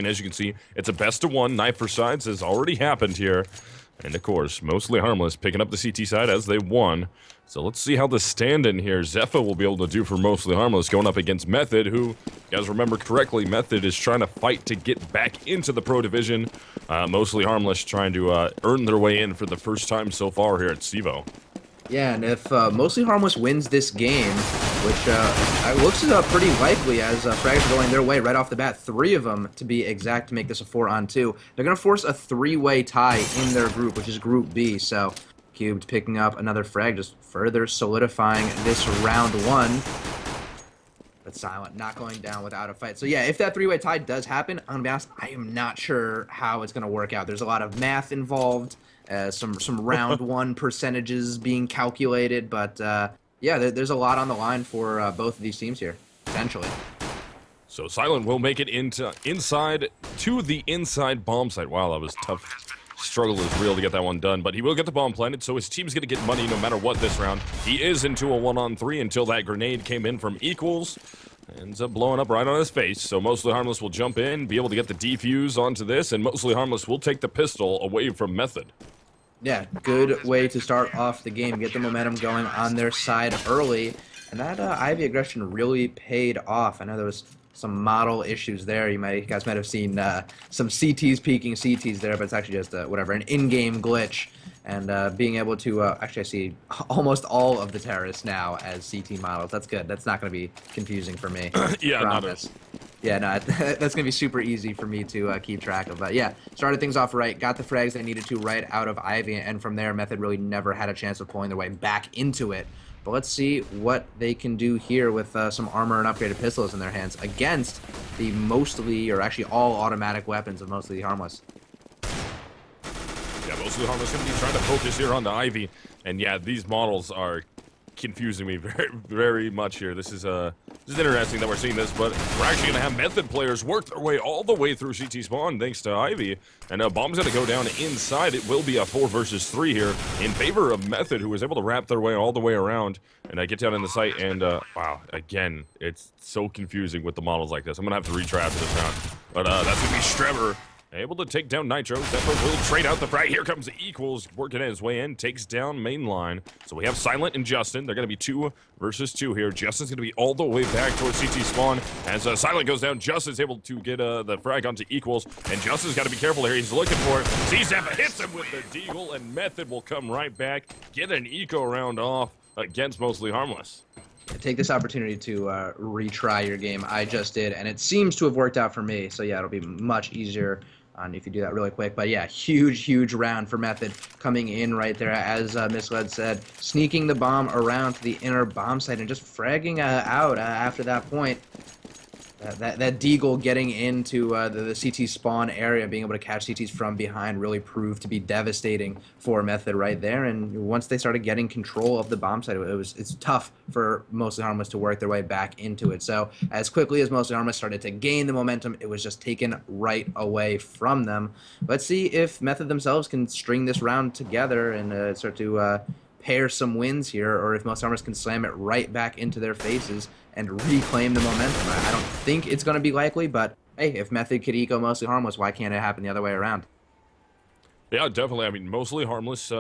And as you can see, it's a best of one. Knife for sides has already happened here. And of course, Mostly Harmless picking up the CT side as they won. So let's see how the stand-in here CEVO will be able to do for Mostly Harmless going up against Method, who, you guys remember correctly, Method is trying to fight to get back into the Pro Division. Mostly Harmless trying to earn their way in for the first time so far here at CEVO. Yeah, and if Mostly Harmless wins this game, which looks pretty likely as frags are going their way right off the bat, 3 of them to be exact to make this a 4-on-2, they're going to force a 3-way tie in their group, which is Group B. So Cubed picking up another frag, just further solidifying this round 1. But Silent not going down without a fight. So yeah, if that 3-way tie does happen, I'm going to be honest, I am not sure how it's going to work out. There's a lot of math involved. Some round 1 percentages being calculated, but yeah, there's a lot on the line for both of these teams here, potentially. So Silent will make it inside to the inside bomb site. Wow, that was tough. Struggle is real to get that one done, but he will get the bomb planted, so his team's going to get money no matter what this round. He is into a 1-on-3 until that grenade came in from Equals. Ends up blowing up right on his face, so Mostly Harmless will jump in, be able to get the defuse onto this, and Mostly Harmless will take the pistol away from Method. Yeah, good way to start off the game, get the momentum going on their side early, and that Ivy aggression really paid off. I know there was some model issues there. You guys might have seen some CTs peeking CTs there, but it's actually just whatever, an in-game glitch. And being able to actually I see almost all of the terrorists now as CT models. That's good. That's not going to be confusing for me. Yeah, promise. Yeah, no, that's going to be super easy for me to keep track of. But yeah, started things off right, got the frags they needed to right out of Ivy, and from there, Method really never had a chance of pulling their way back into it. But let's see what they can do here with some armor and upgraded pistols in their hands against the mostly, or actually all automatic weapons of Mostly Harmless. Yeah, Mostly Harmless going to be trying to focus here on the Ivy. And yeah, these models are confusing me very, very much here. This is interesting that we're seeing this, but we're actually going to have Method players work their way all the way through CT spawn thanks to Ivy. And bomb's going to go down inside. It will be a 4 versus 3 here in favor of Method, who was able to wrap their way all the way around and get down in the site. And wow, again, it's so confusing with the models like this. I'm going to have to retry after this round. But that's going to be Strebber. Able to take down Nitro. CEVO will trade out the frag. Here comes the Equals, working his way in, takes down mainline. So we have Silent and Justin. They're going to be 2 versus 2 here. Justin's going to be all the way back towards CT spawn. As Silent goes down, Justin's able to get the frag onto Equals. And Justin's got to be careful here. He's looking for it. Sees CEVO, hits him with the deagle, and Method will come right back, get an eco round off against Mostly Harmless. Take this opportunity to retry your game. I just did, and it seems to have worked out for me. So yeah, it'll be much easier if you do that really quick. But yeah, huge round for Method coming in right there, as Misled said, sneaking the bomb around to the inner bomb site and just fragging out after that point. That deagle getting into the CT spawn area, being able to catch CTs from behind, really proved to be devastating for Method right there. And once they started getting control of the bomb site, it's tough for Mostly Harmless to work their way back into it. So as quickly as Mostly Harmless started to gain the momentum, it was just taken right away from them. Let's see if Method themselves can string this round together and start to pair some wins here, or if Mostly Harmless can slam it right back into their faces and reclaim the momentum. I don't think it's going to be likely, but hey, if Method could eco Mostly Harmless, why can't it happen the other way around? Yeah, definitely. I mean, Mostly Harmless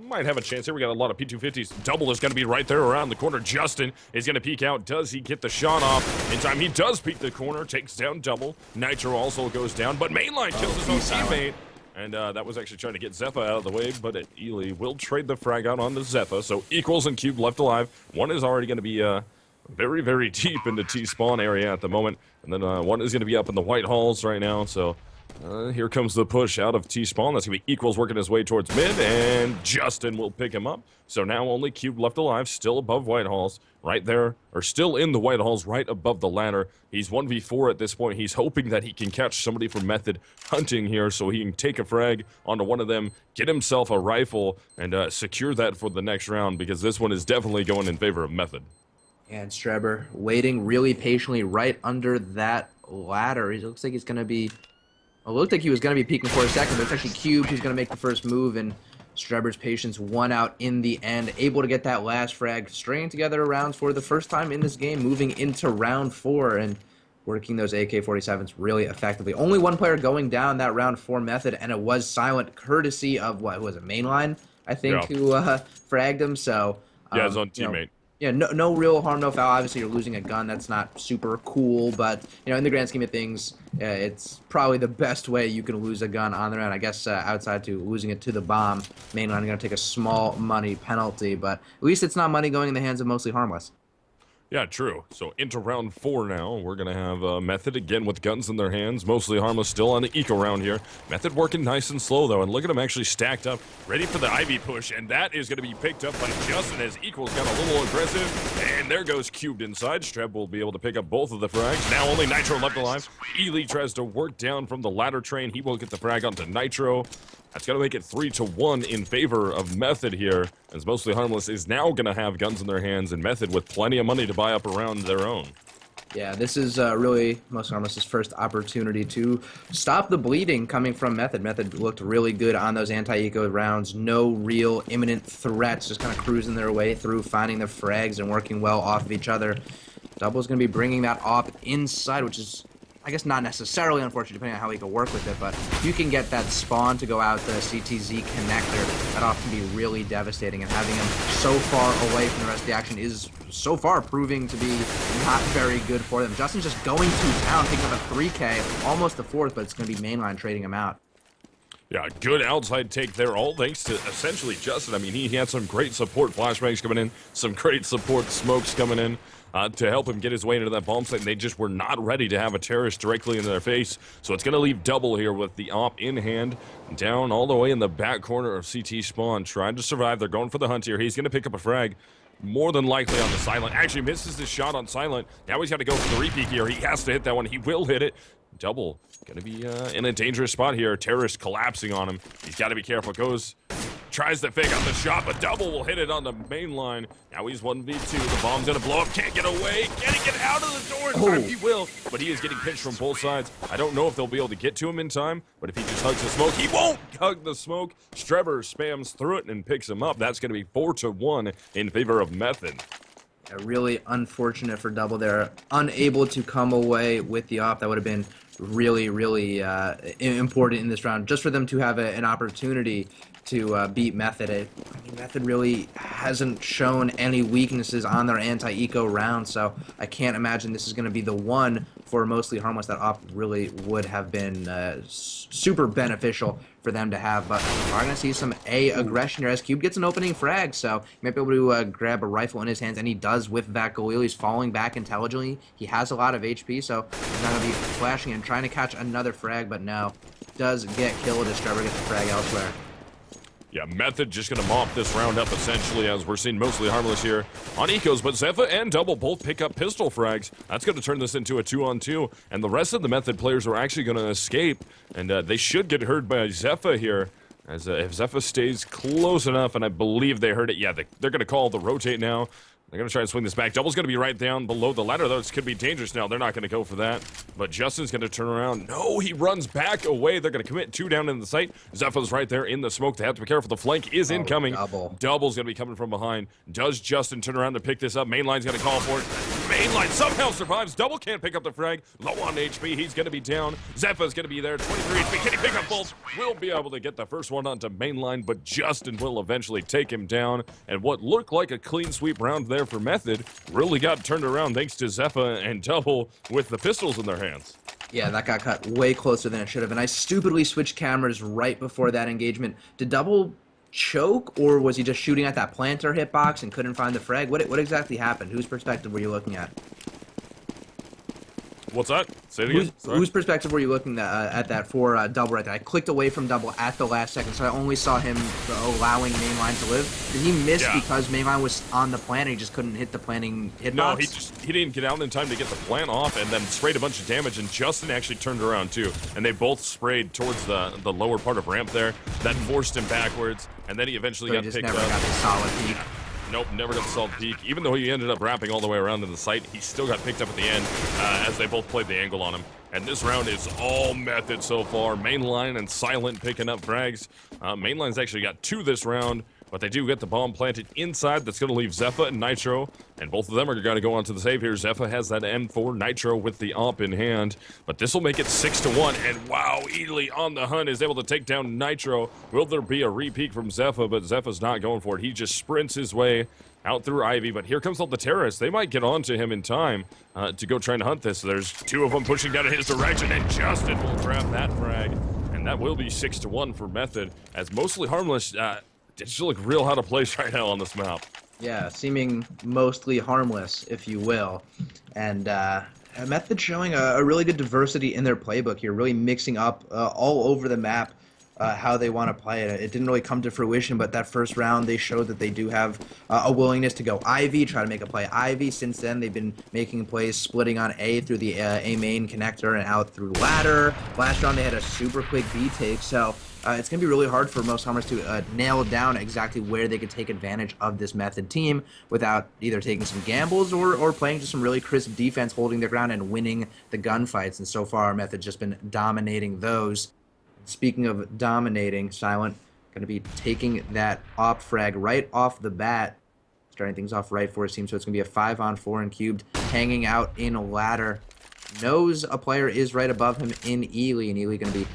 might have a chance here. We got a lot of P250s. Double is going to be right there around the corner. Justin is going to peek out. Does he get the shot off in time? He does peek the corner, takes down Double. Nitro also goes down, but Mainline kills his own teammate. And that was actually trying to get CEVO out of the way, but Ely will trade the frag out on the CEVO. So Equals and Cube left alive. One is already going to be very deep into T-spawn area at the moment. And then one is going to be up in the White Halls right now. So here comes the push out of T-spawn. That's going to be Equals working his way towards mid, and Justin will pick him up. So now only Cube left alive, still above White Halls, right there, or still in the White Halls, right above the ladder. He's 1v4 at this point. He's hoping that he can catch somebody from Method hunting here so he can take a frag onto one of them, get himself a rifle, and secure that for the next round, because this one is definitely going in favor of Method. And Strebber waiting really patiently right under that ladder. It looks like he's going to be... It looked like he was going to be peeking for a second, but it's actually Cube who's going to make the first move, and Strebber's patience won out in the end, able to get that last frag, stringing together rounds for the first time in this game, moving into round 4, and working those AK-47s really effectively. Only one player going down that round for Method, and it was Silent, courtesy of, what was it, Mainline, I think, Yeah. who fragged him. So, Yeah, his own you know, teammate. yeah, no real harm, no foul. Obviously, you're losing a gun. That's not super cool, but, you know, in the grand scheme of things, it's probably the best way you can lose a gun on the round. I guess outside to losing it to the bomb, Mainline going to take a small money penalty, but at least it's not money going in the hands of Mostly Harmless. Yeah, true. So into round 4 now. We're going to have Method again with guns in their hands. Mostly Harmless still on the eco round here. Method working nice and slow, though. And look at him actually stacked up, ready for the Ivy push. And that is going to be picked up by Justin as Equals got a little aggressive. And there goes Cubed inside. Streb will be able to pick up both of the frags. Now only Nitro left alive. Ely tries to work down from the ladder train. He will get the frag onto Nitro. That's going to make it 3-1 in favor of Method here, as Mostly Harmless is now going to have guns in their hands, and Method with plenty of money to buy up around their own. Yeah, this is really Mostly Harmless's first opportunity to stop the bleeding coming from Method. Method looked really good on those anti-eco rounds. No real imminent threats, just kind of cruising their way through, finding the frags and working well off of each other. Double's going to be bringing that op inside, which is, I guess, not necessarily unfortunate, depending on how he can work with it, but if you can get that spawn to go out the CTZ connector, that off can be really devastating, and having him so far away from the rest of the action is so far proving to be not very good for them. Justin's just going to town, picking up a 3K, almost the 4th, but it's going to be Mainline trading him out. Yeah, good outside take there, all thanks to essentially Justin. I mean, he had some great support flashbangs coming in, some great support smokes coming in to help him get his way into that bomb site, and they just were not ready to have a terrorist directly in their face. So it's going to leave Double here with the op in hand, down all the way in the back corner of CT spawn, trying to survive. They're going for the hunt here. He's going to pick up a frag. More than likely on the Silent. Actually misses his shot on Silent. Now he's got to go for the repeat here. He has to hit that one. He will hit it. Double gonna be in a dangerous spot here. Terrorist collapsing on him. He's got to be careful. Tries to fake out the shot, but Double will hit it on the main line. Now he's 1v2. The bomb's gonna blow up. Can't get away. Can he get out of the door in time? He will, but he is getting pinched from both sides. I don't know if they'll be able to get to him in time, but if he just hugs the smoke, he won't hug the smoke. Strebber spams through it and picks him up. That's gonna be 4-1 in favor of Method. Yeah, really unfortunate for Double. They're unable to come away with the op. That would have been really, really important in this round, just for them to have an opportunity to beat Method. I mean, Method really hasn't shown any weaknesses on their anti-eco round, so I can't imagine this is going to be the one for Mostly Harmless. That op really would have been super beneficial for them to have, but we're going to see some aggression here as Cube gets an opening frag, so he might be able to grab a rifle in his hands, and he does with that Galil. He's falling back intelligently. He has a lot of HP, so he's not going to be flashing and trying to catch another frag, but no. Does get killed as Trevor gets the frag elsewhere. Yeah, Method just going to mop this round up, essentially, as we're seeing Mostly Harmless here on Ecos, but Zephyr and Double both pick up pistol frags. That's going to turn this into a 2-on-2, and the rest of the Method players are actually going to escape, and they should get heard by Zephyr here, as if Zephyr stays close enough, and I believe they heard it. Yeah, they're going to call the rotate now. They're going to try and swing this back. Double's going to be right down below the ladder, though. This could be dangerous now. They're not going to go for that. But Justin's going to turn around. No, he runs back away. They're going to commit 2 down in the site. Zephyr's right there in the smoke. They have to be careful. The flank is incoming. Double's going to be coming from behind. Does Justin turn around to pick this up? Mainline's going to call for it. Mainline somehow survives. Double can't pick up the frag. Low on HP. He's going to be down. Zephyr's going to be there. 23 HP. Can he pick up both? Will be able to get the first one onto Mainline, but Justin will eventually take him down. And what looked like a clean sweep round there for Method really got turned around thanks to Zephyr and Double with the pistols in their hands. Yeah, that got cut way closer than it should have, and I stupidly switched cameras right before that engagement. Did Double choke, or was he just shooting at that planter hitbox and couldn't find the frag? What exactly happened? Whose perspective were you looking at? What's that? Say it again. Whose perspective were you looking at that for Double right there? I clicked away from Double at the last second, so I only saw him allowing Mainline to live. Did he miss because Mainline was on the plant and he just couldn't hit the planting hitbox? No, he didn't get out in time to get the plant off, and then sprayed a bunch of damage, and Justin actually turned around too. And they both sprayed towards the lower part of ramp there. That forced him backwards, and then he eventually got picked up. Never got the solid peak. Nope, never got the solid peak. Even though he ended up wrapping all the way around in the site, he still got picked up at the end as they both played the angle on him. And this round is all Method so far. Mainline and Silent picking up frags. Mainline's actually got 2 this round, but they do get the bomb planted inside. That's going to leave Zephyr and Nitro, and both of them are going to go on to the save here. Zephyr has that M4, Nitro with the AWP in hand, but this will make it 6-1, and wow, Ely on the hunt is able to take down Nitro. Will there be a re-peek from Zephyr? But Zephyr's not going for it. He just sprints his way out through Ivy, but here comes all the terrorists. They might get onto him in time to go try and hunt this. So there's two of them pushing down in his direction, and Justin will grab that frag, and that will be 6-1 for Method, as Mostly Harmless just look real out of place right now on this map. Yeah, seeming mostly harmless, if you will. And Method showing a really good diversity in their playbook here, really mixing up all over the map how they want to play it. It didn't really come to fruition, but that first round they showed that they do have a willingness to go Ivy, try to make a play Ivy. Since then, they've been making plays splitting on A through the A main connector and out through ladder. Last round they had a super quick B take, so it's going to be really hard for most Harmless to nail down exactly where they could take advantage of this Method team without either taking some gambles or playing just some really crisp defense, holding their ground and winning the gunfights. And so far, Method's just been dominating those. Speaking of dominating, Silent going to be taking that op frag right off the bat, starting things off right for his team. So it's going to be a 5-on-4 and Cubed hanging out in a ladder. Knows a player is right above him in Ely, and Ely going to be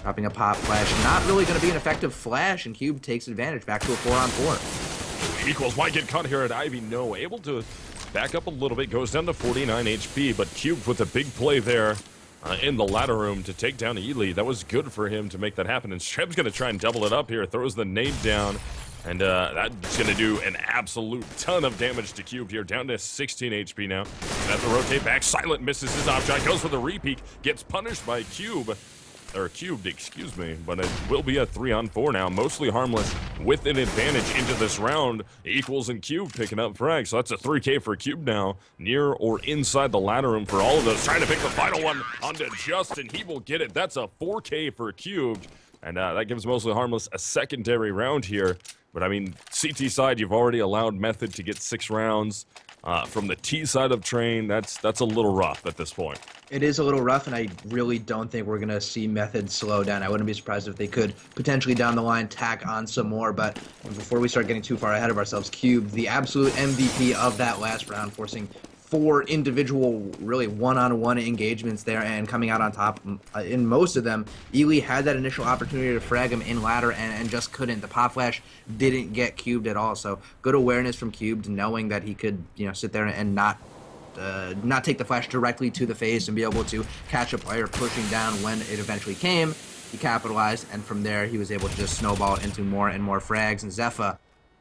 dropping a pop flash. Not really going to be an effective flash, and Cube takes advantage. Back to a 4-on-4. Equals might get caught here at Ivy. No, able to back up a little bit. Goes down to 49 HP, but Cube with a big play there in the ladder room to take down Ely. That was good for him to make that happen. And Streb's going to try and double it up here. Throws the nade down. And that's going to do an absolute ton of damage to Cube here. Down to 16 HP now. Have to rotate back. Silent misses his op shot. Goes for the repeat. Gets punished by Cube. Or Cubed, excuse me, but it will be a 3-on-4 now. Mostly Harmless with an advantage into this round. Equals and Cube picking up frags, so that's a 3K for Cube now. Near or inside the ladder room for all of those. Trying to pick the final one onto Justin. He will get it. That's a 4K for Cubed. And that gives Mostly Harmless a secondary round here. But I mean, CT side, you've already allowed Method to get 6 rounds. From the T side of Train, that's a little rough at this point. It is a little rough, and I really don't think we're going to see Method slow down. I wouldn't be surprised if they could potentially down the line tack on some more, but before we start getting too far ahead of ourselves, Cube, the absolute MVP of that last round, forcing 4 individual, really one-on-one engagements there and coming out on top in most of them. Ely had that initial opportunity to frag him in ladder and just couldn't. The pop flash didn't get Cubed at all, so good awareness from Cubed, knowing that he could, sit there and not take the flash directly to the face and be able to catch a player pushing down when it eventually came. He capitalized, and from there he was able to just snowball into more and more frags. And Zephyr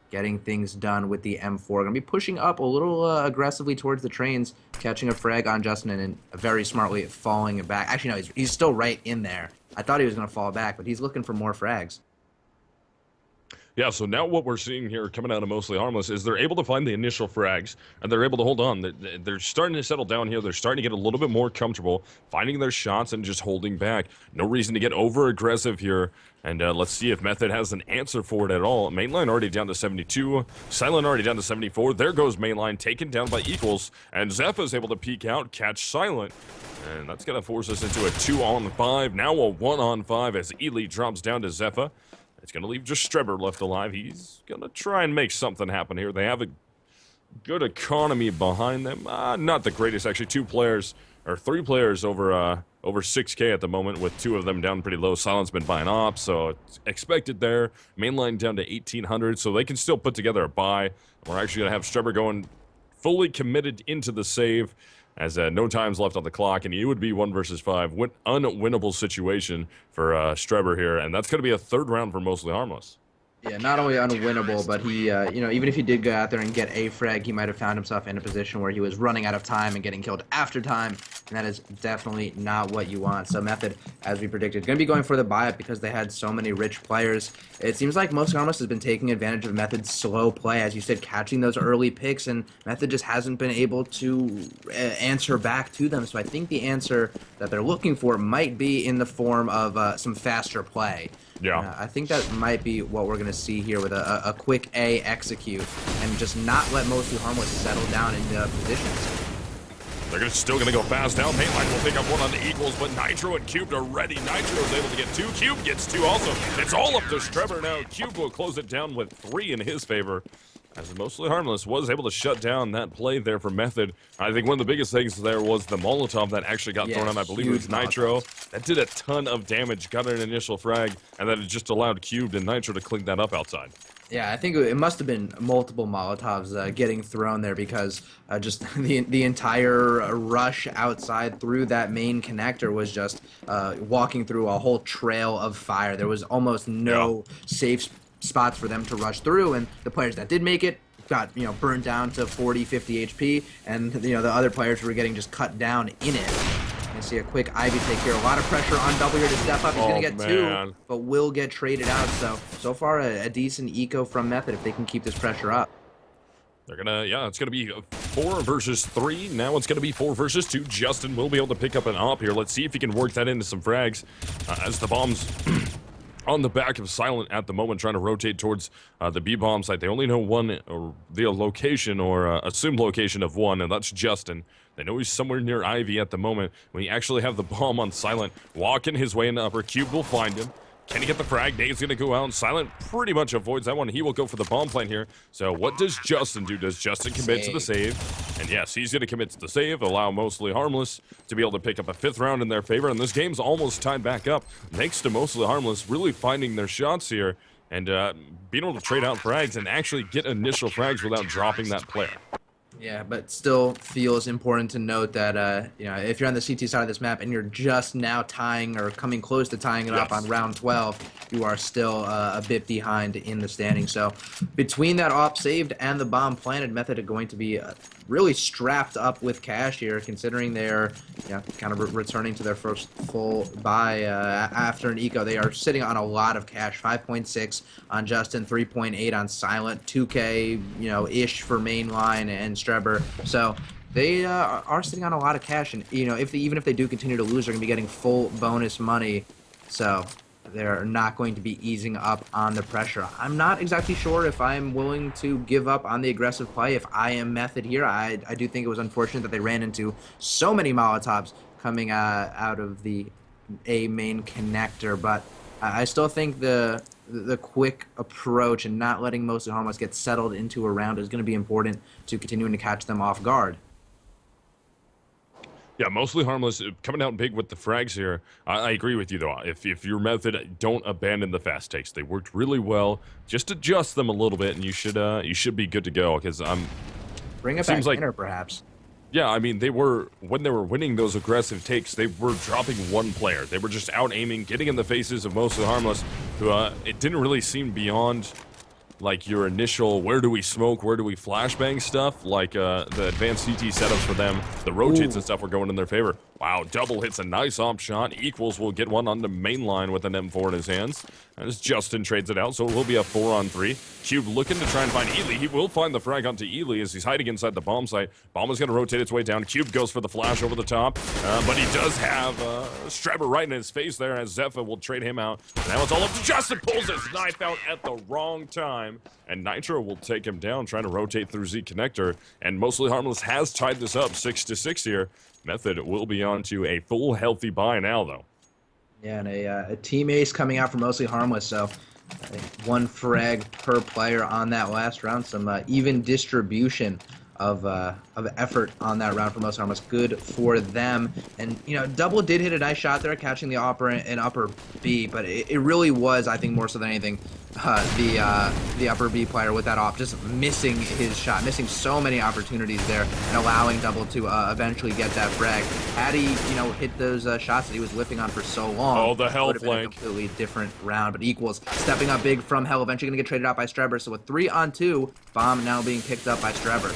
getting things done with the M4. Going to be pushing up a little aggressively towards the trains, catching a frag on Justin and very smartly falling back. Actually, no, he's still right in there. I thought he was going to fall back, but he's looking for more frags. Yeah, so now what we're seeing here coming out of Mostly Harmless is they're able to find the initial frags, and they're able to hold on. They're starting to settle down here. They're starting to get a little bit more comfortable, finding their shots and just holding back. No reason to get over-aggressive here, and let's see if Method has an answer for it at all. Mainline already down to 72. Silent already down to 74. There goes Mainline, taken down by Equals, and Zephyr is able to peek out, catch Silent. And that's going to force us into a 2-on-5. Now a 1-on-5 as Ely drops down to Zephyr. It's going to leave just Strebber left alive. He's going to try and make something happen here. They have a good economy behind them. Not the greatest, actually. 3 players over 6K at the moment, with 2 of them down pretty low. Silent's been buying off, so it's expected there. Mainline down to 1,800, so they can still put together a buy. We're actually going to have Strebber going fully committed into the save, as no time's left on the clock, and it would be 1 versus 5. Unwinnable situation for Strebber here, and that's going to be a 3rd round for Mostly Harmless. Yeah, not only unwinnable, but he, even if he did go out there and get a frag, he might have found himself in a position where he was running out of time and getting killed after time, and that is definitely not what you want. So Method, as we predicted, going to be going for the buy-up because they had so many rich players. It seems like Mostly Harmless has been taking advantage of Method's slow play, as you said, catching those early picks, and Method just hasn't been able to answer back to them. So I think the answer that they're looking for might be in the form of some faster play. Yeah. I think that might be what we're going to see here with a quick A execute and just not let Mostly Harmless settle down into positions. They're still gonna go fast down. Paintline will pick up one on the equals, but Nitro and Cube are ready. Nitro is able to get 2. Cube gets 2 also. It's all up to Strebber now. Cube will close it down with 3 in his favor. As Mostly Harmless was able to shut down that play there for Method. I think one of the biggest things there was the Molotov that actually got thrown on. I believe it was Nitro. That did a ton of damage, got an initial frag, and then it just allowed Cube and Nitro to clean that up outside. Yeah, I think it must have been multiple Molotovs getting thrown there because just the entire rush outside through that main connector was just walking through a whole trail of fire. There was almost no safe spots for them to rush through, and the players that did make it got burned down to 40, 50 HP, and the other players were getting just cut down in it. You see a quick Ivy take here. A lot of pressure on W here to step up. He's going to get 2, but will get traded out. So far, a decent eco from Method if they can keep this pressure up. They're gonna, it's gonna be 4 versus 3. Now it's gonna be 4 versus 2. Justin will be able to pick up an op here. Let's see if he can work that into some frags as the bombs on the back of Silent at the moment, trying to rotate towards the B-bomb site. They only know one, or the location, or assumed location of one, and that's Justin. They know he's somewhere near Ivy at the moment. When he actually have the bomb on Silent, walking his way into upper. Cube will find him. Can he get the frag? Nate's going to go out, and Silent pretty much avoids that one. He will go for the bomb plant here. So what does Justin do? Does Justin commit to the save? And yes, he's going to commit to the save, allow Mostly Harmless to be able to pick up a 5th round in their favor. And this game's almost tied back up, thanks to Mostly Harmless really finding their shots here and being able to trade out frags and actually get initial frags without dropping that player. Yeah, but still feels important to note that if you're on the CT side of this map and you're just now tying or coming close to tying it up on round 12, you are still a bit behind in the standing. So between that op saved and the bomb planted, Method are going to be really strapped up with cash here, considering they're kind of returning to their first full buy after an eco. They are sitting on a lot of cash. 5.6 on Justin, 3.8 on Silent, 2K ish for mainline and Strebber. So they are sitting on a lot of cash, and even if they do continue to lose, they're going to be getting full bonus money. So they're not going to be easing up on the pressure. I'm not exactly sure if I'm willing to give up on the aggressive play if I am Method here. I do think it was unfortunate that they ran into so many Molotovs coming out of the A main connector, but I still think the quick approach and not letting Mostly Harmless get settled into a round is going to be important to continuing to catch them off guard. Yeah, Mostly Harmless coming out big with the frags here. I agree with you, though. If your Method, don't abandon the fast takes. They worked really well. Just adjust them a little bit, and you should be good to go. Because bring it back like, perhaps. Yeah, I mean, when they were winning those aggressive takes, they were dropping one player. They were just out aiming, getting in the faces of Mostly Harmless, who it didn't really seem beyond like your initial where do we smoke, where do we flashbang stuff, like the advanced CT setups for them, the rotates and stuff were going in their favor. Wow, Double hits a nice op shot. Equals will get one on the main line with an M4 in his hands. As Justin trades it out, so it will be a 4-on-3. Cube looking to try and find Ely. He will find the frag onto Ely as he's hiding inside the bomb site. Bomb is going to rotate its way down. Cube goes for the flash over the top, but he does have Strebber right in his face there as Zephyr will trade him out. Now it's all up to Justin. Pulls his knife out at the wrong time, and Nitro will take him down, trying to rotate through Z connector. And Mostly Harmless has tied this up 6-6 here. Method will be on to a full healthy buy now, though. Yeah, and a team ace coming out for Mostly Harmless, so one frag per player on that last round. Some even distribution of effort on that round for Mostly Harmless. Good for them. And Double did hit a nice shot there, catching the upper B, but it really was, I think, more so than anything, the upper B player with that off just missing his shot, missing so many opportunities there, and allowing Double to eventually get that frag. Had he hit those shots that he was whiffing on for so long, oh, the hell would have been a completely different round. But Equals stepping up big from Hell, eventually going to get traded out by Strebber. So with 3-on-2, bomb now being picked up by Strebber.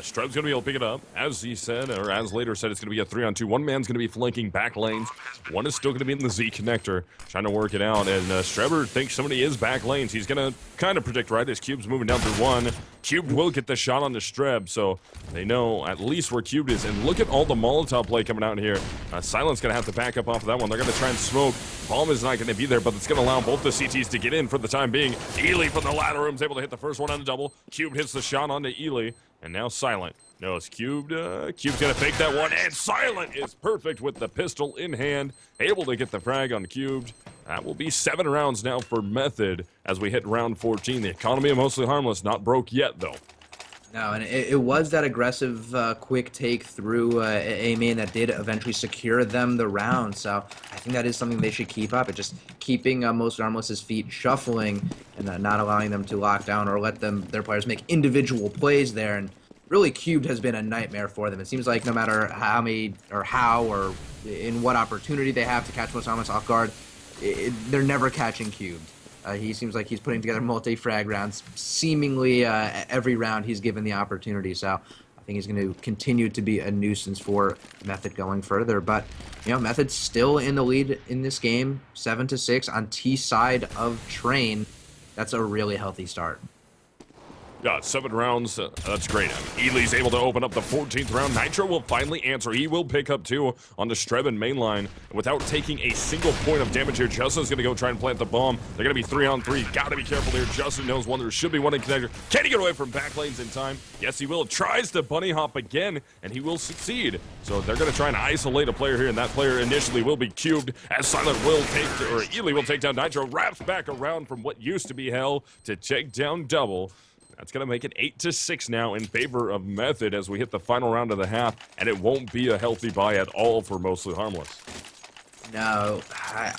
Streb's going to be able to pick it up. As he said, or as later said, it's going to be a 3-on-2. One man's going to be flanking back lanes. One is still going to be in the Z connector, trying to work it out. And Strebber thinks somebody is back lanes. He's going to kind of predict right as Cube's moving down through one. Cube will get the shot on the Streb, so they know at least where Cube is. And look at all the Molotov play coming out here. Silent's going to have to back up off of that one. They're going to try and smoke. Bomb is not going to be there, but it's going to allow both the CTs to get in for the time being. Ely from the ladder room is able to hit the first one on the double. Cube hits the shot onto Ely. And now Silent No, it's Cubed. Cube's gonna fake that one, and Silent is perfect with the pistol in hand, able to get the frag on Cubed. That will be 7 rounds now for Method as we hit round 14. The economy of Mostly Harmless not broke yet, though. No, and it was that aggressive, quick take through a main that did eventually secure them the round. So I think that is something they should keep up. It just keeping Mostly Harmless's feet shuffling and not allowing them to lock down or let their players make individual plays there. And really, Cubed has been a nightmare for them. It seems like no matter how or in what opportunity they have to catch Mostly Harmless off guard, they're never catching Cubed. He seems like he's putting together multi-frag rounds seemingly every round he's given the opportunity. So I think he's going to continue to be a nuisance for Method going further. But, Method's still in the lead in this game, 7-6 on T side of Train. That's a really healthy start. Yeah, 7 rounds. That's great. Ely's able to open up the 14th round. Nitro will finally answer. He will pick up 2 on the Streben main line without taking a single point of damage here. Justin's going to go try and plant the bomb. They're going to be 3-on-3. Got to be careful here. Justin knows one. There should be one in connector. Can he get away from back lanes in time? Yes, he will. Tries to bunny hop again, and he will succeed. So they're going to try and isolate a player here, and that player initially will be Cubed as Silent will Ely will take down Nitro. Wraps back around from what used to be Hell to take down Double. That's going to make it 8-6 now in favor of Method as we hit the final round of the half, and it won't be a healthy buy at all for Mostly Harmless. No,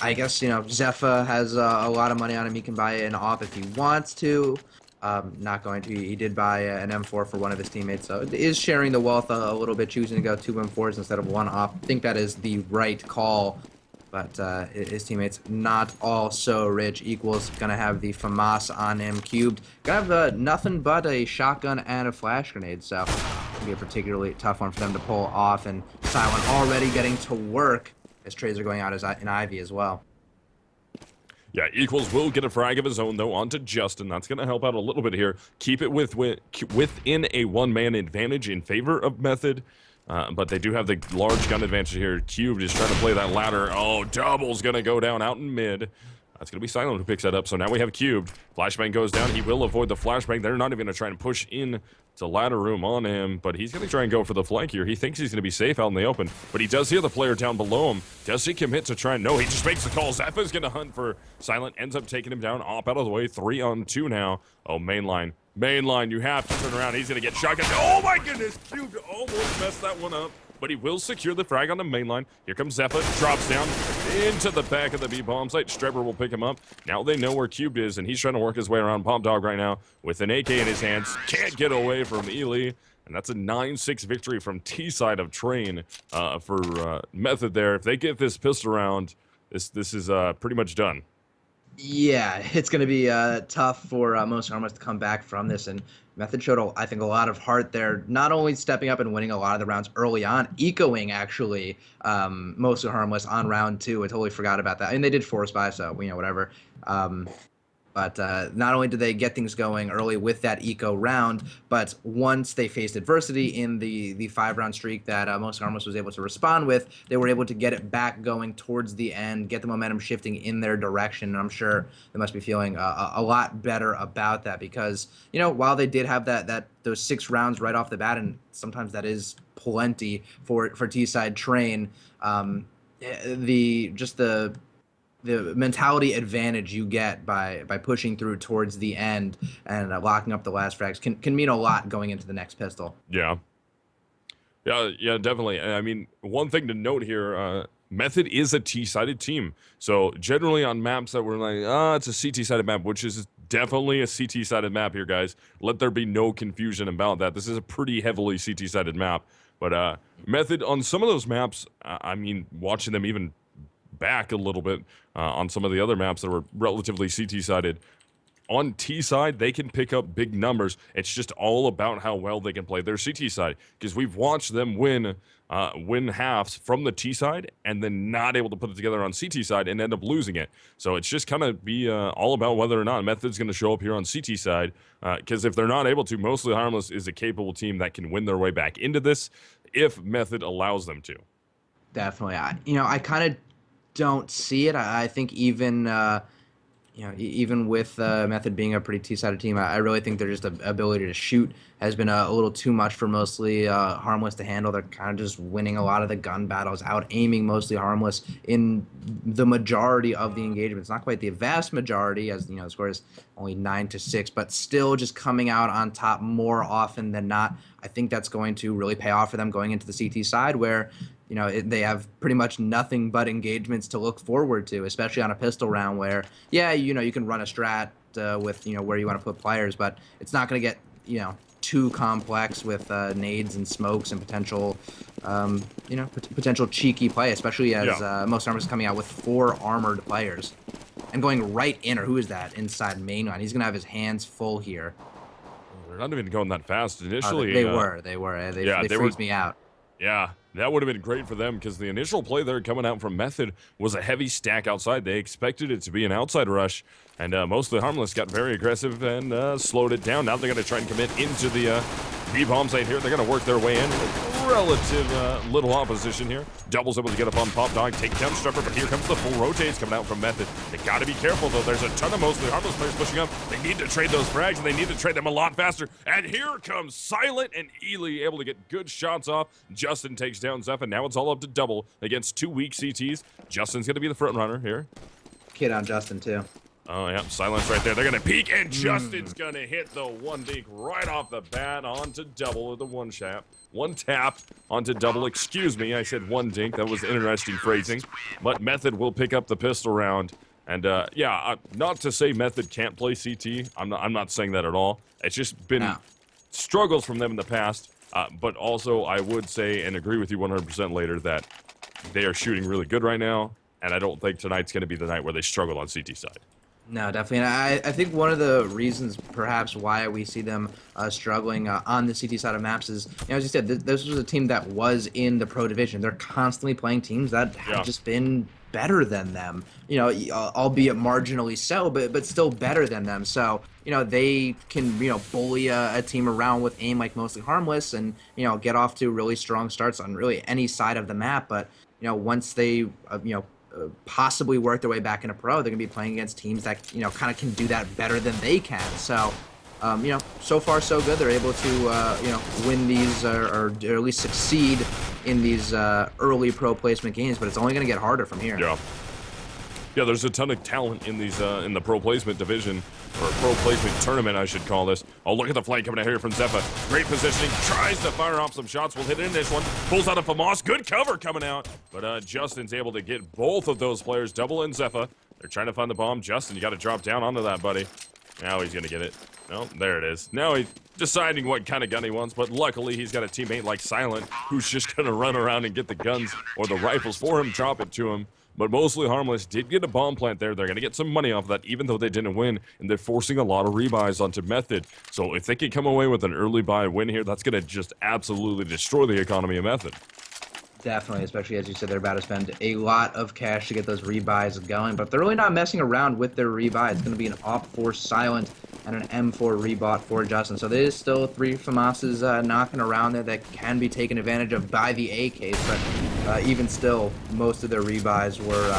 I guess, Zephyr has a lot of money on him. He can buy an AWP if he wants to. Not going to. He did buy an M4 for one of his teammates, so it is sharing the wealth a little bit, choosing to go 2 M4s instead of 1 AWP. I think that is the right call. But his teammates not all so rich. Equals gonna have the FAMAS on him. Cubed gonna have nothing but a shotgun and a flash grenade, so it'll be a particularly tough one for them to pull off. And Silent already getting to work as trades are going out as in Ivy as well. Yeah, Equals will get a frag of his own, though, onto Justin. That's going to help out a little bit here. Keep it within a 1-man advantage in favor of Method. But they do have the large gun advantage here. Cubed is trying to play that ladder. Oh, Double's going to go down out in mid. That's going to be Silent who picks that up. So now we have Cubed. Flashbang goes down. He will avoid the flashbang. They're not even going to try and push in to ladder room on him. But he's going to try and go for the flank here. He thinks he's going to be safe out in the open. But he does hear the player down below him. Does he commit to try and... No, he just makes the call. Zepha's going to hunt for Silent. Ends up taking him down. Op out of the way. 3-on-2 now. Oh, mainline. Mainline, you have to turn around. He's going to get shotgun. Oh, my goodness. Cubed almost messed that one up. But he will secure the frag on the main line. Here comes Zephyr, drops down into the back of the B-bomb site. Streber will pick him up. Now they know where Cubed is, and he's trying to work his way around Pop Dog right now with an AK in his hands. Can't get away from Ely, and that's a 9-6 victory from T-side of Train for Method there. If they get this pistol round, this is pretty much done. Yeah, it's going to be tough for Mostly Harmless to come back from this, and Method showed, I think, a lot of heart there, not only stepping up and winning a lot of the rounds early on, ecoing, actually, Mostly Harmless on round 2. I totally forgot about that. And they did force buy, so, whatever. But not only did they get things going early with that eco round, but once they faced adversity in the 5-round streak that Mostly Harmless was able to respond with, they were able to get it back going towards the end, get the momentum shifting in their direction. And I'm sure they must be feeling a lot better about that because, while they did have those 6 rounds right off the bat, and sometimes that is plenty for T-side Train, the mentality advantage you get by pushing through towards the end and locking up the last frags can mean a lot going into the next pistol. Yeah, definitely. I mean, one thing to note here, Method is a T-sided team. So generally on maps that were like, it's a CT-sided map, which is definitely a CT-sided map here, guys. Let there be no confusion about that. This is a pretty heavily CT-sided map. But Method, on some of those maps, I mean, watching them even back a little bit on some of the other maps that were relatively CT-sided. On T-side, they can pick up big numbers. It's just all about how well they can play their CT side. Because we've watched them win halves from the T-side and then not able to put it together on CT side and end up losing it. So it's just kind of be all about whether or not Method's going to show up here on CT side. Because if they're not able to, Mostly Harmless is a capable team that can win their way back into this if Method allows them to. Definitely. I kind of don't see it. I think even you know, even with Method being a pretty T-sided team, I really think their just ability to shoot has been a little too much for mostly Harmless to handle. They're kind of just winning a lot of the gun battles, out aiming mostly Harmless in the majority of the engagements. Not quite the vast majority, as you know, the score is only 9-6, but still just coming out on top more often than not. I think that's going to really pay off for them going into the CT side, where you know, they have pretty much nothing but engagements to look forward to, especially on a pistol round where, yeah, you know, you can run a strat with, you know, where you want to put players, but it's not going to get, you know, too complex with nades and smokes and potential, you know, potential cheeky play, especially as Most Armors is coming out with 4 armored players and going right in, or who is that, inside mainline. He's going to have his hands full here. They're not even going that fast initially. They were. They freaked me out. Yeah, that would have been great for them because the initial play there coming out from Method was a heavy stack outside. They expected it to be an outside rush, and mostly Harmless got very aggressive and slowed it down. Now they're going to try and commit into the B-bomb site here. They're going to work their way in with relative little opposition here. Double's able to get up on Pop Dog, take down Strepper, but here comes the full rotates coming out from Method. They got to be careful, though. There's a ton of mostly Harmless players pushing up. They need to trade those frags, and they need to trade them a lot faster. And here comes Silent and Ely, able to get good shots off. Justin takes down Zeph, and now it's all up to Double against 2 weak CTs. Justin's going to be the front runner here. Kid on Justin, too. Oh, yeah, Silence right there. They're going to peek, and Justin's going to hit the one dink right off the bat onto Double with the one tap. One tap onto Double. Excuse me, I said one dink. That was interesting phrasing. But Method will pick up the pistol round. And, yeah, not to say Method can't play CT. I'm not saying that at all. It's just been struggles from them in the past. But also, I would say and agree with you 100% later that they are shooting really good right now. And I don't think tonight's going to be the night where they struggle on CT side. No, definitely. And I think one of the reasons, perhaps, why we see them struggling on the CT side of maps is, you know, as you said, this was a team that was in the pro division. They're constantly playing teams that have just been better than them, you know, albeit marginally so, but still better than them. So, you know, they can, you know, bully a team around with aim like mostly Harmless and, you know, get off to really strong starts on really any side of the map. But, you know, once they, you know, possibly work their way back into pro, they're going to be playing against teams that, you know, kind of can do that better than they can. So, you know, so far so good. They're able to, you know, win these or at least succeed in these early pro placement games, but it's only going to get harder from here. Yeah, there's a ton of talent in these in the pro placement division, or pro placement tournament, I should call this. Oh, look at the flank coming out here from Zephyr. Great positioning, tries to fire off some shots. We'll hit in this one. Pulls out a Famas, good cover coming out. But Justin's able to get both of those players, Double and Zephyr. They're trying to find the bomb. Justin, you got to drop down onto that, buddy. Now he's going to get it. No, there it is. Now he's deciding what kind of gun he wants, but luckily he's got a teammate like Silent who's just going to run around and get the guns or the rifles for him, drop it to him. But mostly Harmless did get a bomb plant there. They're going to get some money off of that, even though they didn't win, and they're forcing a lot of rebuys onto Method. So if they can come away with an early buy win here, that's going to just absolutely destroy the economy of Method. Definitely, especially as you said, they're about to spend a lot of cash to get those rebuys going, but they're really not messing around with their rebuy. It's going to be an AWP for Silent and an M4 rebought for Justin. So there is still 3 FAMASs knocking around there that can be taken advantage of by the AKs, but even still, most of their rebuys were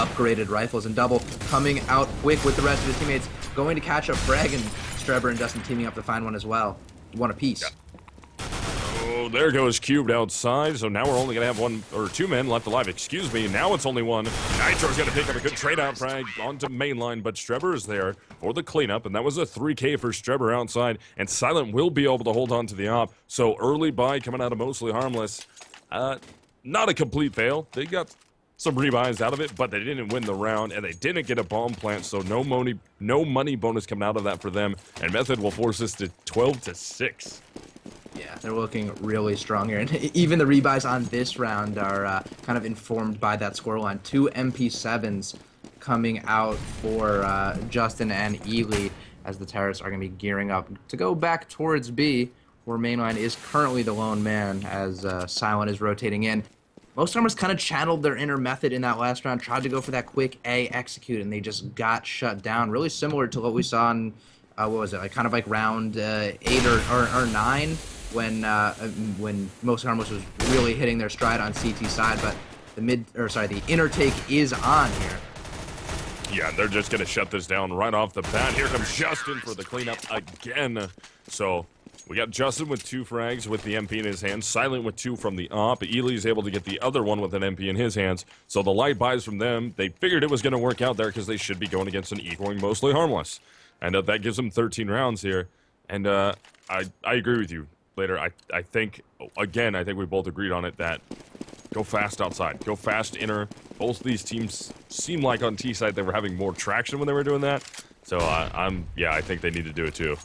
upgraded rifles. And Double coming out quick with the rest of his teammates, going to catch up Frag, and Strebber and Justin teaming up to find one as well. One apiece. Oh, there goes Cubed outside, so now we're only going to have 1 or 2 men left alive. Excuse me, now it's only 1. Nitro's going to pick up a good trade-out frag onto mainline, but Strebber is there for the cleanup, and that was a 3K for Strebber outside, and Silent will be able to hold on to the op. So early buy coming out of mostly Harmless. Not a complete fail. They got some rebuys out of it, but they didn't win the round, and they didn't get a bomb plant, so no money bonus coming out of that for them, and Method will force this to 12-6. Yeah, they're looking really strong here. And even the rebuys on this round are kind of informed by that scoreline. 2 MP7s coming out for Justin and Ely as the terrorists are going to be gearing up to go back towards B, where mainline is currently the lone man as Silent is rotating in. Most Armors kind of channeled their inner Method in that last round, tried to go for that quick A execute, and they just got shut down. Really similar to what we saw in, what was it, like kind of like round 8 or 9, when Most Harmless was really hitting their stride on CT side, but the inner take is on here. Yeah, they're just going to shut this down right off the bat. Here comes Justin for the cleanup again. So we got Justin with 2 frags with the MP in his hands. Silent with 2 from the op. Ely is able to get the other one with an MP in his hands. So the light buys from them. They figured it was going to work out there because they should be going against an equaling Mostly Harmless. And that gives them 13 rounds here. And I agree with you, Later. I think, again, I think we both agreed on it that go fast outside. Go fast inner. Both these teams seem like on T side they were having more traction when they were doing that. So I think they need to do it too.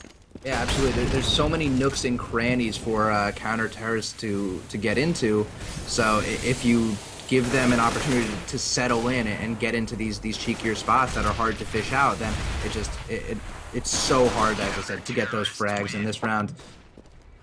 Yeah, absolutely. There's so many nooks and crannies for counter-terrorists to get into. So if you give them an opportunity to settle in and get into these cheekier spots that are hard to fish out, then it's so hard, as I said, to get those frags in this round.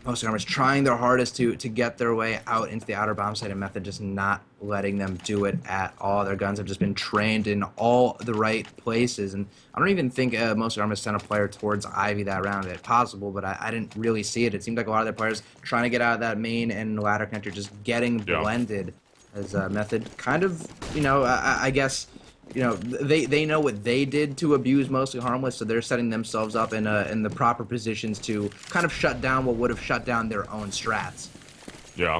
Mostly Harmless trying their hardest to get their way out into the outer bomb site, and Method just not letting them do it at all. Their guns have just been trained in all the right places, and I don't even think Mostly Harmless sent a player towards Ivy that round. It's possible, but I didn't really see it. It seemed like a lot of their players trying to get out of that main and ladder connector, just getting blended as Method kind of, I guess, they know what they did to abuse Mostly Harmless, so they're setting themselves up in the proper positions to kind of shut down what would have shut down their own strats. Yeah.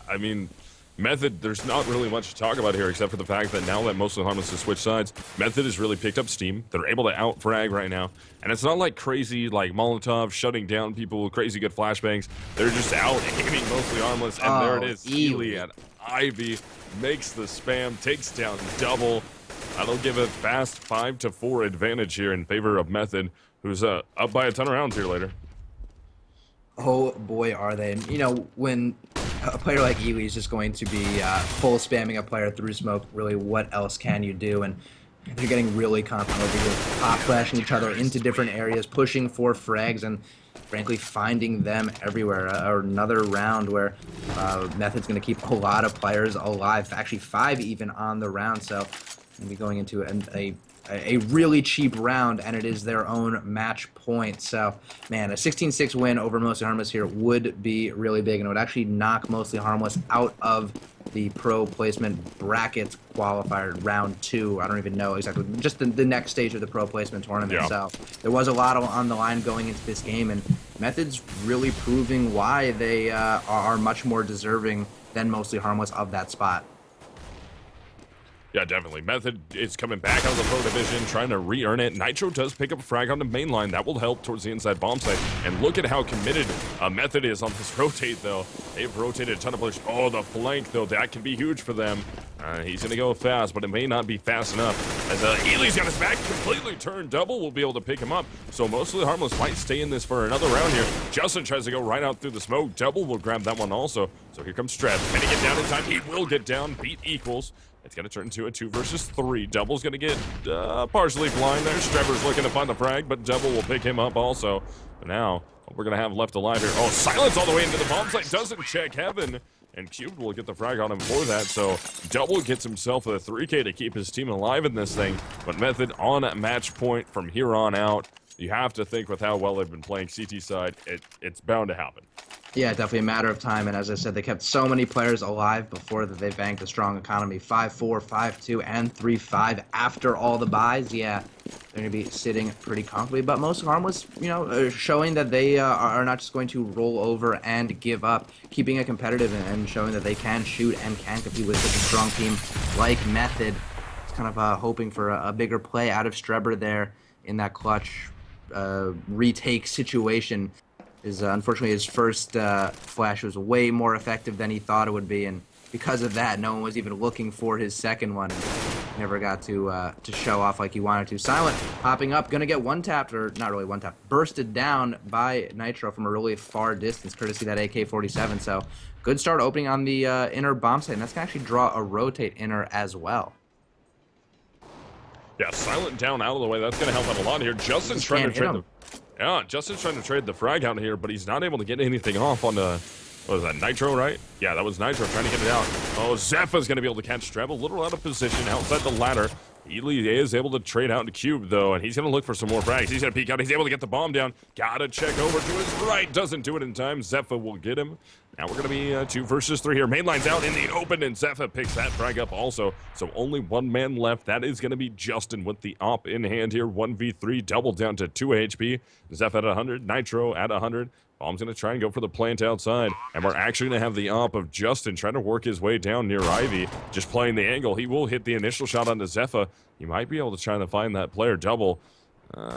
I mean, Method, there's not really much to talk about here except for the fact that now that Mostly Harmless has switched sides, Method has really picked up steam. They're able to out-frag right now. And it's not like crazy, like Molotov shutting down people with crazy good flashbangs. They're just out aiming Mostly Harmless, and there it is. Ely at Ivy makes the spam, takes down Double. That'll give a fast 5-4 advantage here in favor of Method, who's up by a ton of rounds here later. Oh boy, are they. And, when a player like Ely is just going to be full spamming a player through smoke, really, what else can you do? And they're getting really confident over here, pop flashing each other into different areas, pushing for frags, and frankly finding them everywhere. Another round where Method's going to keep a lot of players alive, actually 5 even on the round, so going to be going into a really cheap round, and it is their own match point. So, man, a 16-6 win over Mostly Harmless here would be really big, and it would actually knock Mostly Harmless out of the pro placement bracket qualifier round 2. I don't even know exactly, just the next stage of the pro placement tournament. Yeah. So there was a lot on the line going into this game, and Method's really proving why they are much more deserving than Mostly Harmless of that spot. Yeah, definitely. Method is coming back out of the pro division, trying to re-earn it. Nitro does pick up a frag on the main line. That will help towards the inside bomb site. And look at how committed Method is on this rotate, though. They've rotated a ton of players. Oh, the flank, though. That can be huge for them. He's going to go fast, but it may not be fast enough. As Ely's got his back completely turned. Double will be able to pick him up. So Mostly Harmless might stay in this for another round here. Justin tries to go right out through the smoke. Double will grab that one also. So here comes Strat. Can he get down in time? He will get down. Beat equals. It's going to turn into a 2 versus 3. Double's going to get partially blind there. Streber's looking to find the frag, but Double will pick him up also. But now, what we're going to have left alive here. Oh, Silence all the way into the bomb site. Doesn't check Heaven. And Cubed will get the frag on him for that. So Double gets himself a 3K to keep his team alive in this thing. But Method on match point from here on out. You have to think with how well they've been playing CT side, it's bound to happen. Yeah, definitely a matter of time, and as I said, they kept so many players alive before that they banked a strong economy. 5-4, 5-2, and 3-5 after all the buys. Yeah, they're going to be sitting pretty comfortably, but Mostly Harmless, showing that they are not just going to roll over and give up, keeping it competitive and showing that they can shoot and can compete with such a strong team like Method. It's kind of hoping for a bigger play out of Streber there in that clutch retake situation. Unfortunately, his first flash was way more effective than he thought it would be, and because of that, no one was even looking for his second one. Never got to show off like he wanted to. Silent popping up, gonna get one-tapped, or not really one-tapped, bursted down by Nitro from a really far distance, courtesy of that AK-47, so good start opening on the inner bomb site, and that's gonna actually draw a rotate inner as well. Yeah, Silent down out of the way. That's going to help out a lot here. Justin's trying to trade Justin's trying to trade the frag out here, but he's not able to get anything off on the, what was that, Nitro, right? Yeah, that was Nitro trying to get it out. Oh, Zepha's going to be able to catch Trev a little out of position outside the ladder. Ely is able to trade out into Cube, though, and he's going to look for some more frags. He's going to peek out. He's able to get the bomb down. Gotta check over to his right. Doesn't do it in time. Zepha will get him. Now we're going to be 2 versus 3 here. Mainline's out in the open, and Zephyr picks that frag up also. So only 1 man left. That is going to be Justin with the op in hand here. 1v3, double down to 2 HP. Zephyr at 100, Nitro at 100. Bomb's going to try and go for the plant outside. And we're actually going to have the op of Justin trying to work his way down near Ivy. Just playing the angle. He will hit the initial shot onto Zephyr. He might be able to try to find that player double.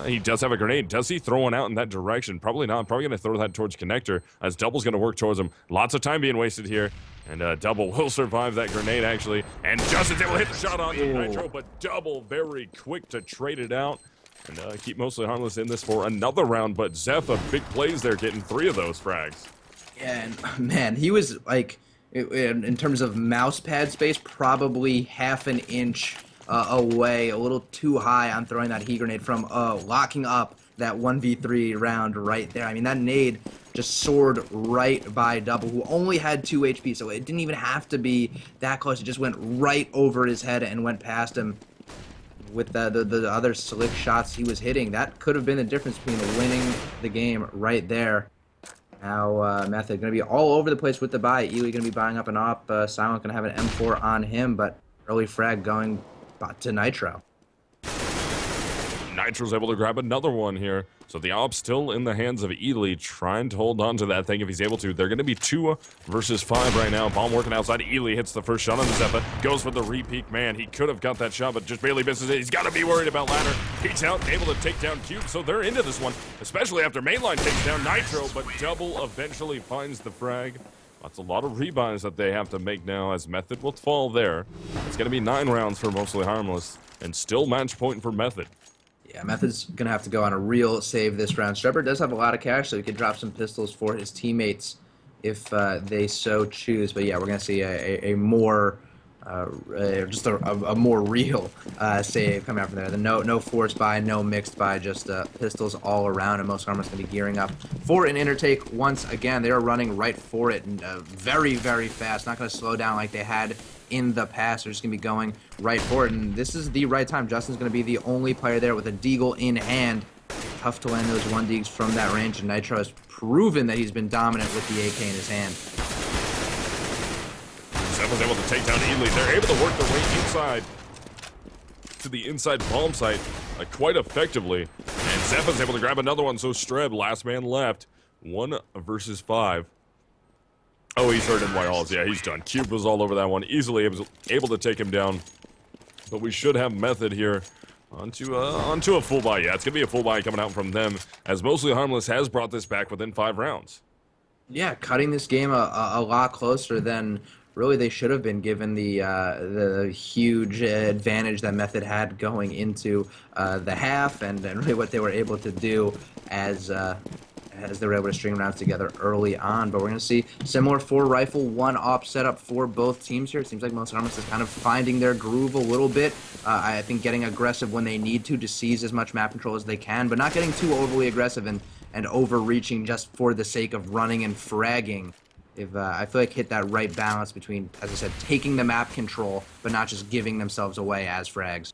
He does have a grenade. Does he throw one out in that direction? Probably not. Probably going to throw that towards Connector, as Double's going to work towards him. Lots of time being wasted here. And Double will survive that grenade, actually. And Justin's able to hit the shot on Nitro, but Double very quick to trade it out. And keep Mostly Harmless in this for another round. But Zephyr, big plays there, getting 3 of those frags. Yeah, and man, he was like, in terms of mouse pad space, probably half an inch away, a little too high on throwing that heat grenade from locking up that 1v3 round right there. I mean, that nade just soared right by Double, who only had 2 HP, so it didn't even have to be that close. It just went right over his head and went past him. With the other slick shots he was hitting, that could have been the difference between winning the game right there. Now, Method going to be all over the place with the buy. Ely going to be buying up an op. Silent going to have an M4 on him, but early frag going to Nitro. Nitro's able to grab another one here. So the op's still in the hands of Ely, trying to hold on to that thing if he's able to. They're going to be 2 versus 5 right now. Bomb working outside. Ely hits the first shot on the Zephyr. Goes for the re-peek. Man, he could have got that shot, but just barely misses it. He's got to be worried about Ladder. Peeks out, able to take down Cube, so they're into this one, especially after Mainline takes down Nitro, but Double eventually finds the frag. That's a lot of rebinds that they have to make now, as Method will fall there. It's going to be 9 rounds for Mostly Harmless, and still match point for Method. Yeah, Method's going to have to go on a real save this round. Strebber does have a lot of cash, so he could drop some pistols for his teammates if they so choose. But yeah, we're going to see a more, just a more real save coming out from there. No forced buy, no mixed buy, just pistols all around, and Most Harmless going to be gearing up for an intertake once again. They are running right for it, and very, very fast. Not going to slow down like they had in the past. They're just going to be going right for it, and this is the right time. Justin's going to be the only player there with a deagle in hand. Tough to land those 1-deags from that range, and Nitro has proven that he's been dominant with the AK in his hand. Zeph was able to take down Ely. They're able to work their way inside to the inside bomb site quite effectively, and Zeph is able to grab another one, so Streb, last man left, 1 versus 5. Oh, he's hurt in white halls. Yeah, he's done. Cube was all over that one. Easily able to take him down. But we should have Method here onto a full buy. Yeah, it's going to be a full buy coming out from them, as Mostly Harmless has brought this back within 5 rounds. Yeah, cutting this game a lot closer than really they should have been, given the huge advantage that Method had going into the half, and really what they were able to do as they were able to string rounds together early on. But we're going to see similar 4-rifle, 1-op setup for both teams here. It seems like Mostly Harmless is kind of finding their groove a little bit. I think getting aggressive when they need to seize as much map control as they can, but not getting too overly aggressive and overreaching just for the sake of running and fragging. I feel like hit that right balance between, as I said, taking the map control, but not just giving themselves away as frags.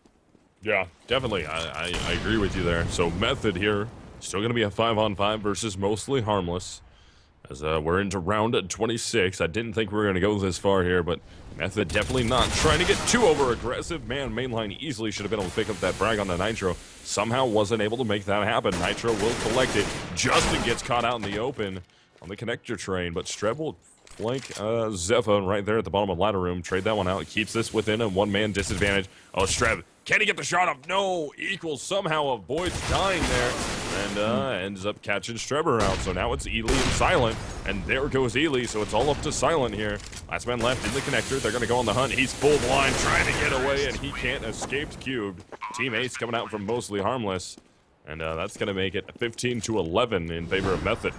Yeah, definitely. I agree with you there. So Method here, still going to be a 5-on-5 versus Mostly Harmless, as we're into round 26. I didn't think we were going to go this far here, but Method definitely not trying to get too over-aggressive. Man, Mainline easily should have been able to pick up that frag on the Nitro. Somehow wasn't able to make that happen. Nitro will collect it. Justin gets caught out in the open on the connector train, but Streb will flank Zephyr right there at the bottom of the ladder room. Trade that one out. Keeps this within a 1-man disadvantage. Oh, Streb, can he get the shot off? No, Equals somehow avoids dying there, and ends up catching Strebber out. So now it's Ely and Silent, and there goes Ely, so it's all up to Silent here. Last man left in the connector. They're going to go on the hunt. He's full blind, trying to get away, and he can't. Escape cubed. Team Ace coming out from Mostly Harmless, and that's going to make it 15-11 in favor of Method.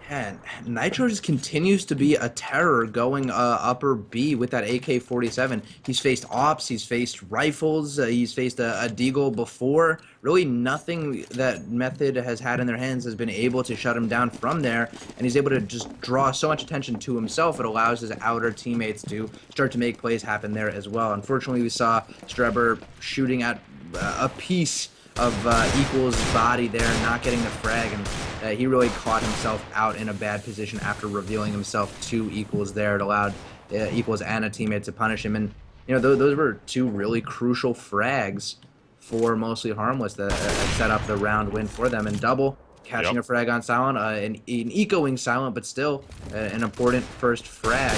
And Nitro just continues to be a terror going upper B with that AK-47. He's faced ops, he's faced rifles, he's faced a deagle before. Really nothing that Method has had in their hands has been able to shut him down from there, and he's able to just draw so much attention to himself. It allows his outer teammates to start to make plays happen there as well. Unfortunately, we saw Strebber shooting at a piece of Equals' body there, not getting the frag, and he really caught himself out in a bad position after revealing himself to Equals there. It allowed Equals and a teammate to punish him. And, those were two really crucial frags for Mostly Harmless that set up the round win for them. And Double catching a frag on Silent, an ecoing Silent, but still an important first frag.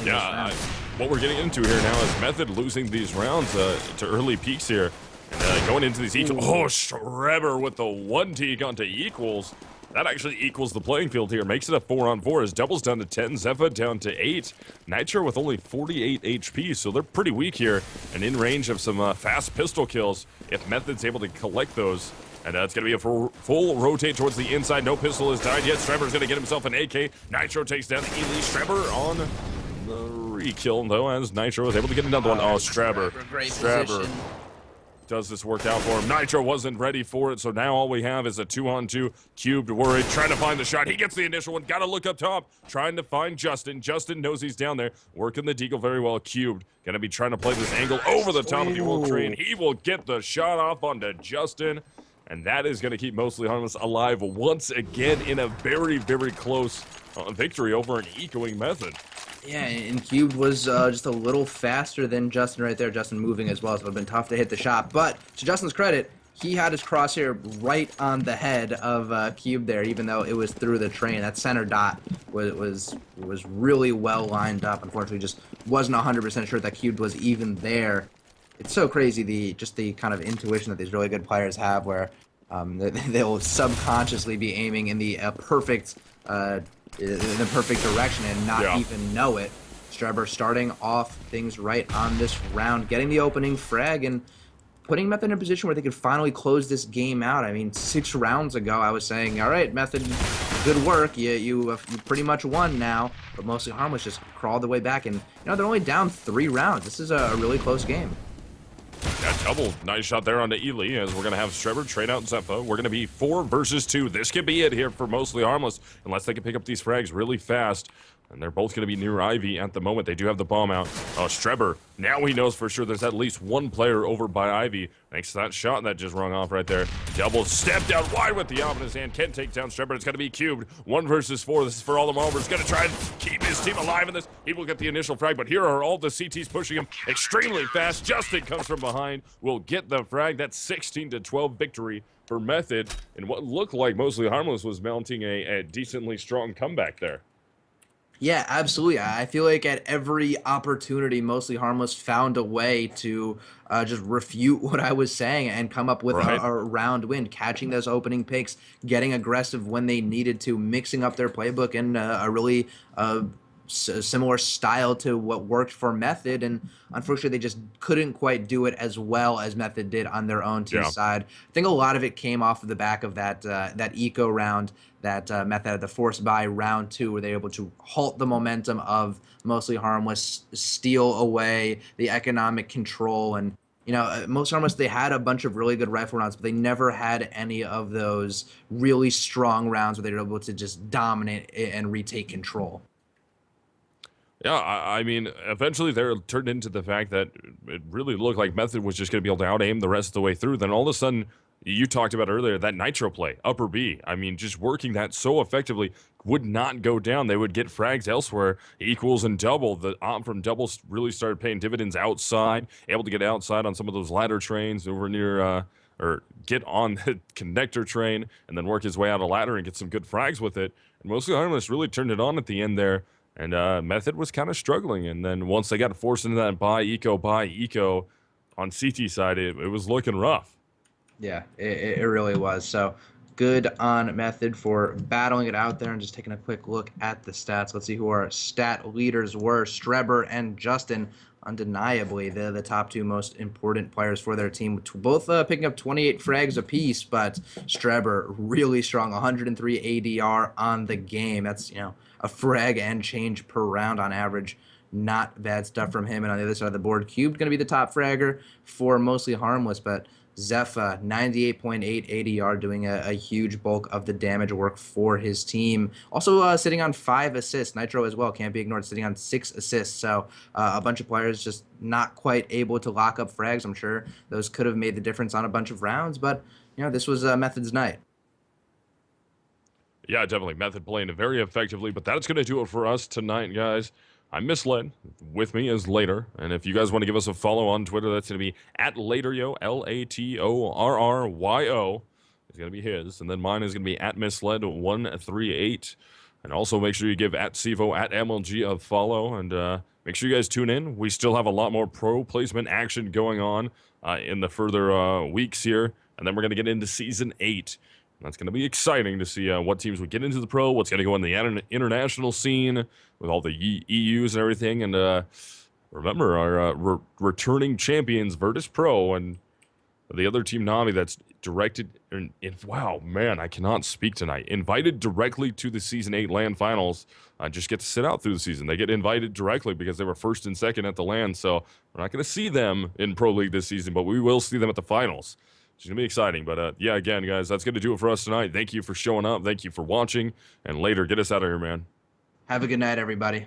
Yeah, what we're getting into here now is Method losing these rounds to early peaks here. And going into these equals. Oh, Schreber with the 1 teak onto Equals. That actually equals the playing field here. Makes it a 4-on-4 as Double's down to 10, Zepha down to 8. Nitro with only 48 HP, so they're pretty weak here. And in range of some fast pistol kills if Method's able to collect those. And it's going to be a full rotate towards the inside. No pistol has died yet. Schreber's going to get himself an AK. Nitro takes down Ely. Schreber on the re-kill, though, as Nitro is able to get another one. Oh, Schreber. Schreber. Does this work out for him? Nitro wasn't ready for it, so now all we have is a 2-on-2. Cubed worried, trying to find the shot. He gets the initial one. Gotta look up top, trying to find Justin. Justin knows he's down there, working the deagle very well. Cubed gonna be trying to play this angle over the top of the oil train. He will get the shot off onto Justin, and that is gonna keep Mostly Harmless alive once again in a very, very close victory over an ecoing Method. Yeah, and Cubed was just a little faster than Justin right there. Justin moving as well, so it would have been tough to hit the shot. But to Justin's credit, he had his crosshair right on the head of Cubed there, even though it was through the train. That center dot was really well lined up. Unfortunately, just wasn't 100% sure that Cubed was even there. It's so crazy, the kind of intuition that these really good players have, where they'll subconsciously be aiming in the perfect direction and not even know it. Schreber starting off things right on this round, getting the opening frag and putting Method in a position where they could finally close this game out. I mean, 6 rounds ago, I was saying, all right, Method, good work. You pretty much won now, but Mostly Harmless just crawled the way back, and they're only down 3 rounds. This is a really close game. Yeah, Double. Nice shot there onto Ely, as we're going to have Schreber trade out Zepha. We're going to be 4 versus 2. This could be it here for Mostly Harmless, unless they can pick up these frags really fast. And they're both going to be near Ivy at the moment. They do have the bomb out. Schreber, now he knows for sure there's at least one player over by Ivy. Thanks to that shot that just rung off right there. Double stepped out wide with the op in his hand. Can't take down Schreber. It's going to be Cubed. 1 versus 4. This is for all the Malvers. Going to try and keep his team alive in this. He will get the initial frag, but here are all the CTs pushing him extremely fast. Justin comes from behind. Will get the frag. That's 16-12 victory for Method. And what looked like Mostly Harmless was mounting a decently strong comeback there. Yeah, absolutely. I feel like at every opportunity, Mostly Harmless found a way to just refute what I was saying and come up with a round win, catching those opening picks, getting aggressive when they needed to, mixing up their playbook in a really similar style to what worked for Method, and unfortunately they just couldn't quite do it as well as Method did on their own team side. I think a lot of it came off of the back of that eco round that Method had to force by round 2, where they were able to halt the momentum of Mostly Harmless, steal away the economic control. And Mostly Harmless, they had a bunch of really good rifle rounds, but they never had any of those really strong rounds where they were able to just dominate and retake control. Yeah, I mean, eventually they turned into the fact that it really looked like Method was just going to be able to out-aim the rest of the way through. Then all of a sudden, you talked about earlier, that Nitro play, upper B. I mean, just working that so effectively would not go down. They would get frags elsewhere, Equals and Double. The op from Double really started paying dividends outside, able to get outside on some of those ladder trains over near, or get on the connector train and then work his way out a ladder and get some good frags with it. And Mostly Harmless really turned it on at the end there. And Method was kind of struggling. And then once they got forced into that buy eco on CT side, it was looking rough. Yeah, it really was. So good on Method for battling it out there. And just taking a quick look at the stats. Let's see who our stat leaders were. Schreber and Justin, undeniably the top 2 most important players for their team, both picking up 28 frags apiece. But Schreber really strong, 103 ADR on the game. That's a frag and change per round on average. Not bad stuff from him. And on the other side of the board, Cubed going to be the top fragger for Mostly Harmless, but Zepha, 98.8 ADR, doing a huge bulk of the damage work for his team. Also sitting on 5 assists. Nitro as well, can't be ignored, sitting on 6 assists. So a bunch of players just not quite able to lock up frags. I'm sure those could have made the difference on a bunch of rounds, but this was Method's night. Yeah, definitely. Method playing it very effectively, but that's going to do it for us tonight, guys. I'm Misled. With me is Later. And if you guys want to give us a follow on Twitter, that's going to be at LatorRyo, LATORRYO. It's going to be his. And then mine is going to be at Misled138. And also make sure you give at CEVO, at MLG a follow. And make sure you guys tune in. We still have a lot more pro placement action going on in the further weeks here. And then we're going to get into Season 8. That's going to be exciting to see what teams would get into the pro, what's going to go in the international scene with all the EUs and everything. And remember, our returning champions, Virtus Pro, and the other team, Nami, that's directed. Wow, man, I cannot speak tonight. Invited directly to the Season 8 LAN finals. Just get to sit out through the season. They get invited directly because they were first and second at the LAN. So we're not going to see them in Pro League this season, but we will see them at the finals. It's going to be exciting, but yeah, again, guys, that's going to do it for us tonight. Thank you for showing up. Thank you for watching, and Later, get us out of here, man. Have a good night, everybody.